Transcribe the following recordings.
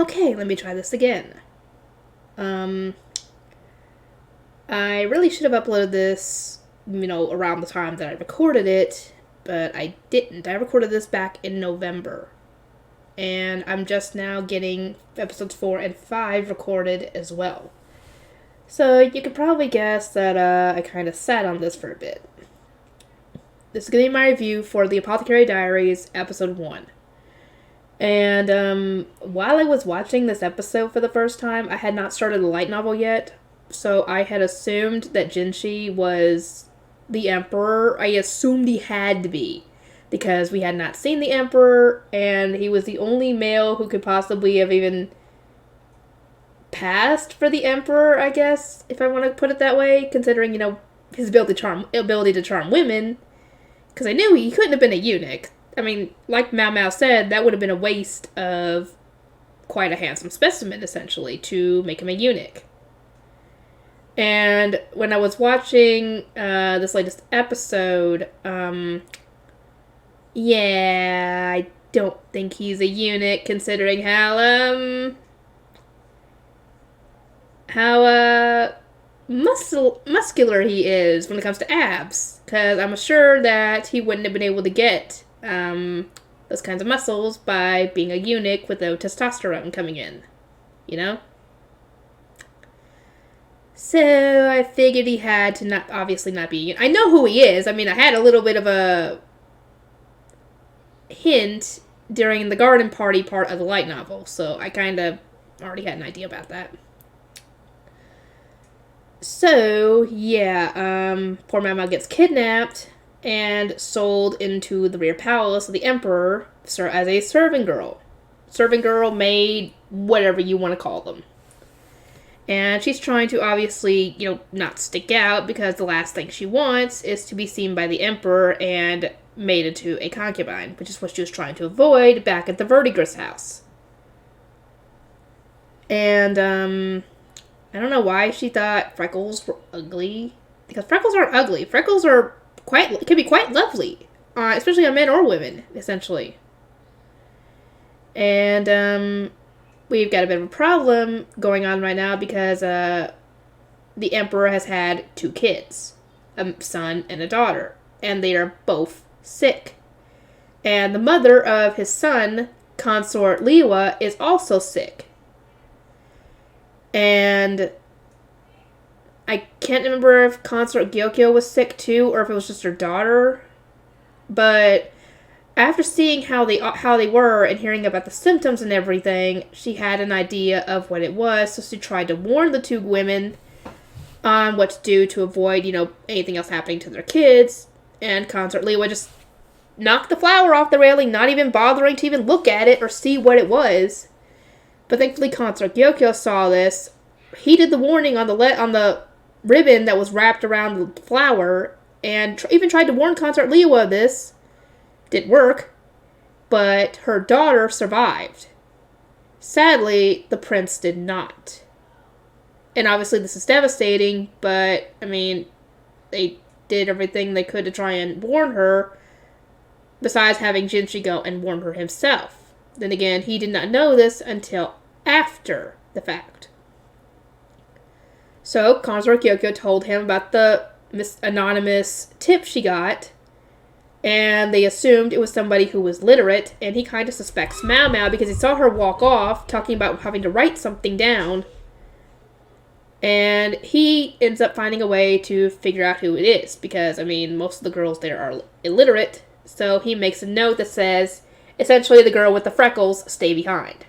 Okay, let me try this again. I really should have uploaded this, around the time that I recorded it, but I didn't. I recorded this back in November. And I'm just now getting episodes 4 and 5 recorded as well. So you could probably guess that I kind of sat on this for a bit. This is going to be my review for the Apothecary Diaries, episode 1. And while I was watching this episode for the first time, I had not started the light novel yet, so I had assumed that Jinshi was the Emperor. I assumed he had to be, because we had not seen the Emperor, and he was the only male who could possibly have even passed for the Emperor, I guess, if I want to put it that way, considering, his ability to charm women, because I knew he couldn't have been a eunuch. I mean, like Mao Mao said, that would have been a waste of quite a handsome specimen, essentially, to make him a eunuch. And when I was watching this latest episode, yeah, I don't think he's a eunuch, considering how muscular he is when it comes to abs. Because I'm sure that he wouldn't have been able to get those kinds of muscles by being a eunuch with no testosterone coming in, So I figured he had to obviously not be a eunuch. I know who he is. I mean, I had a little bit of a hint during the garden party part of the light novel, so I kind of already had an idea about that. So, yeah, poor Mama gets kidnapped and sold into the rear palace of the Emperor as a serving girl. Serving girl, maid, whatever you want to call them. And she's trying to obviously, not stick out, because the last thing she wants is to be seen by the Emperor and made into a concubine, which is what she was trying to avoid back at the Verdigris house. And, I don't know why she thought freckles were ugly, because freckles aren't ugly. Freckles can be quite lovely, especially on men or women, essentially. And, we've got a bit of a problem going on right now, because the Emperor has had 2 kids, a son and a daughter, and they are both sick. And the mother of his son, Consort Liwa, is also sick. And I can't remember if Consort Gyokyo was sick too, or if it was just her daughter. But after seeing how they were and hearing about the symptoms and everything, she had an idea of what it was. So she tried to warn the 2 women on what to do to avoid, anything else happening to their kids. And Consort Liwa just knocked the flower off the railing, not even bothering to even look at it or see what it was. But thankfully, Consort Gyokyo saw this. He did the warning on the ribbon that was wrapped around the flower, and even tried to warn Consort Liwa of this. Didn't work, but her daughter survived. Sadly, the prince did not. And obviously, this is devastating, but, I mean, they did everything they could to try and warn her, besides having Jinshi go and warn her himself. Then again, he did not know this until after the fact. So, Consort Gyokyo told him about the anonymous tip she got, and they assumed it was somebody who was literate, and he kind of suspects Mao Mao because he saw her walk off, talking about having to write something down, and he ends up finding a way to figure out who it is, because, I mean, most of the girls there are illiterate, so he makes a note that says, essentially, the girl with the freckles, stay behind.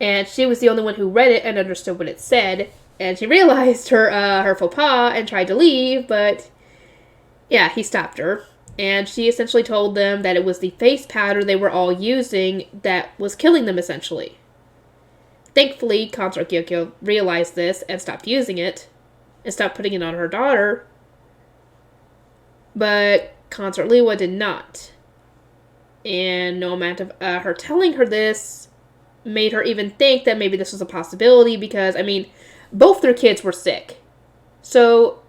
And she was the only one who read it and understood what it said, and she realized her faux pas and tried to leave, but yeah, he stopped her. And she essentially told them that it was the face powder they were all using that was killing them, essentially. Thankfully, Consort Gyokyo realized this and stopped using it, and stopped putting it on her daughter. But Consort Liwa did not. And no amount of her telling her this made her even think that maybe this was a possibility, because, I mean, both their kids were sick. So,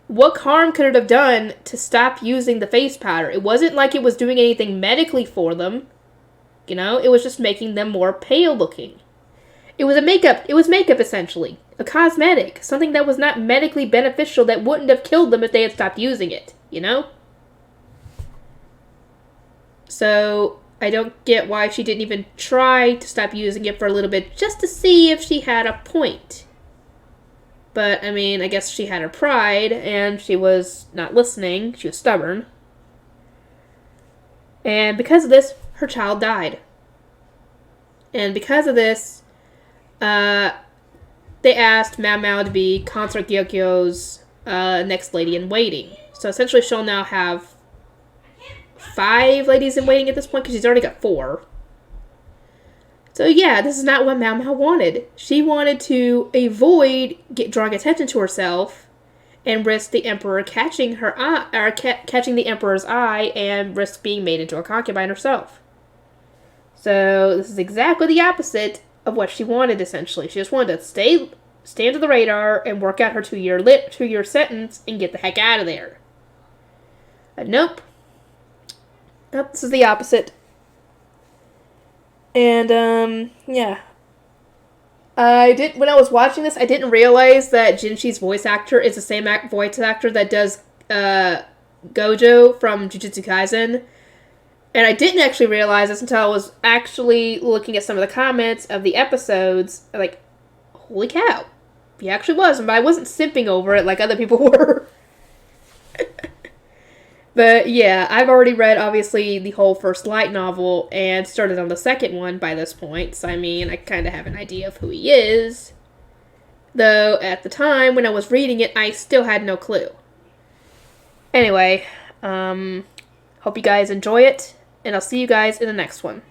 what harm could it have done to stop using the face powder? It wasn't like it was doing anything medically for them. You know, it was just making them more pale looking. It was makeup essentially. A cosmetic. Something that was not medically beneficial that wouldn't have killed them if they had stopped using it, you know? So, I don't get why she didn't even try to stop using it for a little bit just to see if she had a point. But, I mean, I guess she had her pride, and she was not listening. She was stubborn. And because of this, her child died. And because of this, they asked Mao Mao to be Consort Gyokyo's next lady in waiting. So essentially she'll now have 5 ladies in waiting at this point, because she's already got 4. So yeah, this is not what Mao Mao wanted. She wanted to avoid drawing attention to herself and risk the emperor catching her eye, or catching the emperor's eye, and risk being made into a concubine herself. So this is exactly the opposite of what she wanted. Essentially, she just wanted to stay under the radar and work out her 2-year sentence and get the heck out of there. But nope. Nope. This is the opposite. And, yeah. When I was watching this, I didn't realize that Jinshi's voice actor is the same voice actor that does, Gojo from Jujutsu Kaisen. And I didn't actually realize this until I was actually looking at some of the comments of the episodes. Like, holy cow. He actually was, but I wasn't simping over it like other people were. But yeah, I've already read, obviously, the whole first light novel and started on the second one by this point. So, I mean, I kind of have an idea of who he is. Though, at the time, when I was reading it, I still had no clue. Anyway, hope you guys enjoy it, and I'll see you guys in the next one.